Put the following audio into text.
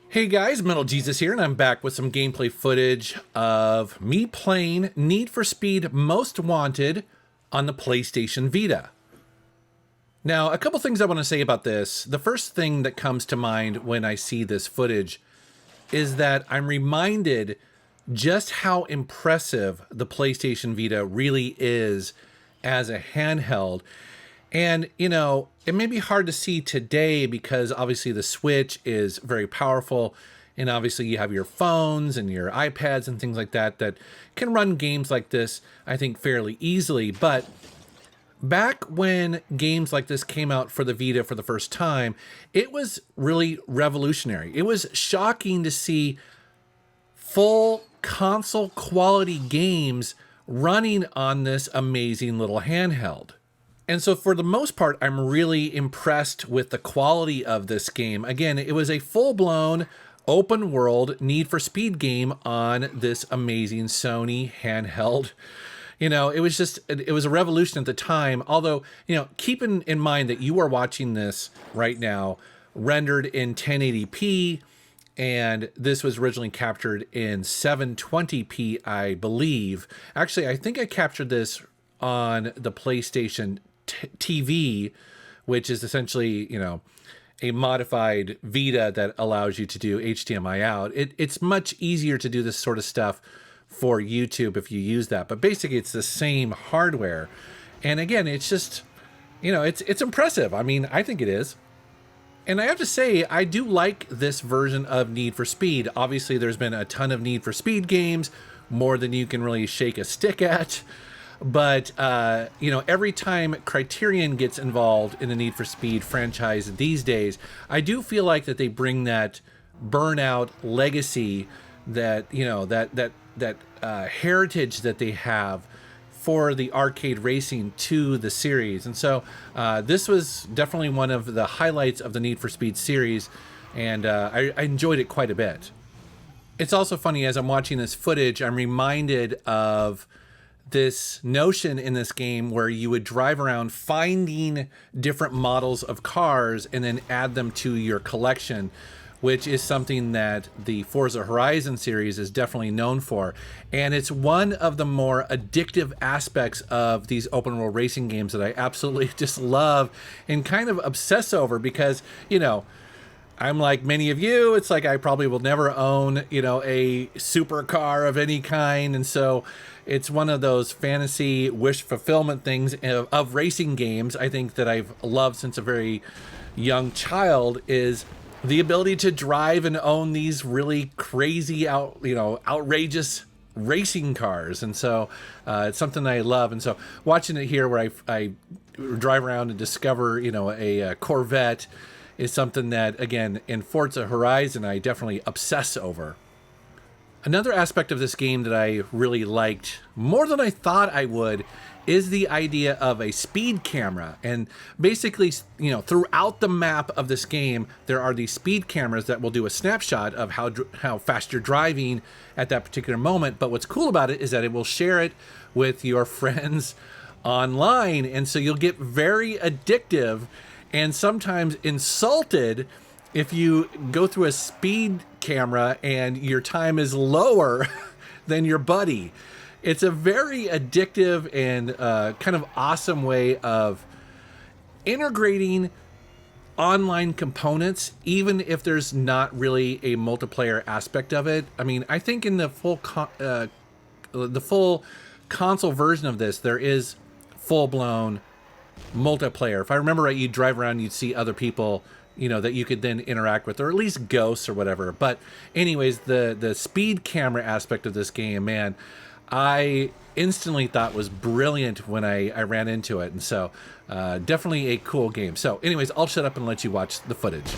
Hey guys, Metal Jesus here, and I'm back with some gameplay footage of me playing Need for Speed Most Wanted on the PlayStation Vita. Now, a couple things I want to say about this. The first thing that comes to mind when I see this footage is that I'm reminded just how impressive the PlayStation Vita really is as a handheld. And, you know, it may be hard to see today because obviously the Switch is very powerful. And obviously you have your phones and your iPads and things like that that can run games like this, I think, fairly easily. But back when games like this came out for the Vita for the first time, it was really revolutionary. It was shocking to see full console quality games running on this amazing little handheld. And so for the most part, I'm really impressed with the quality of this game. Again, it was a full-blown open world Need for Speed game on this amazing Sony handheld. You know, it was a revolution at the time. Although, you know, keeping in mind that you are watching this right now rendered in 1080p, and this was originally captured in 720p, I believe. Actually, I think I captured this on the PlayStation TV, which is essentially, you know, a modified Vita that allows you to do HDMI out. It's much easier to do this sort of stuff for YouTube if you use that, but basically it's the same hardware. And again, it's just, you know, it's impressive. I mean, I think it is. And I have to say, I do like this version of Need for Speed. Obviously, there's been a ton of Need for Speed games, more than you can really shake a stick at. But, you know, every time Criterion gets involved in the Need for Speed franchise these days, I do feel like that they bring that Burnout legacy, that, you know, that heritage that they have for the arcade racing to the series. And so this was definitely one of the highlights of the Need for Speed series, and I enjoyed it quite a bit. It's also funny, as I'm watching this footage, I'm reminded of this notion in this game where you would drive around finding different models of cars and then add them to your collection, which is something that the Forza Horizon series is definitely known for. And it's one of the more addictive aspects of these open world racing games that I absolutely just love and kind of obsess over, because, you know, I'm like many of you, it's like I probably will never own, you know, a supercar of any kind. And so it's one of those fantasy wish fulfillment things of racing games, I think, that I've loved since a very young child, is the ability to drive and own these really crazy, outrageous racing cars. And so it's something I love. And so watching it here where I drive around and discover, you know, a Corvette is something that, again, in Forza Horizon, I definitely obsess over. Another aspect of this game that I really liked, more than I thought I would, is the idea of a speed camera. And basically, you know, throughout the map of this game, there are these speed cameras that will do a snapshot of how fast you're driving at that particular moment. But what's cool about it is that it will share it with your friends online. And so you'll get very addictive and sometimes insulted if you go through a speed camera and your time is lower than your buddy. It's a very addictive and kind of awesome way of integrating online components, even if there's not really a multiplayer aspect of it. I mean, I think in the full console version of this, there is full-blown multiplayer. If I remember right, you'd drive around, you'd see other people, you know, that you could then interact with, or at least ghosts or whatever. But anyways, the speed camera aspect of this game, man, I instantly thought was brilliant when I ran into it. And so definitely a cool game. So anyways, I'll shut up and let you watch the footage.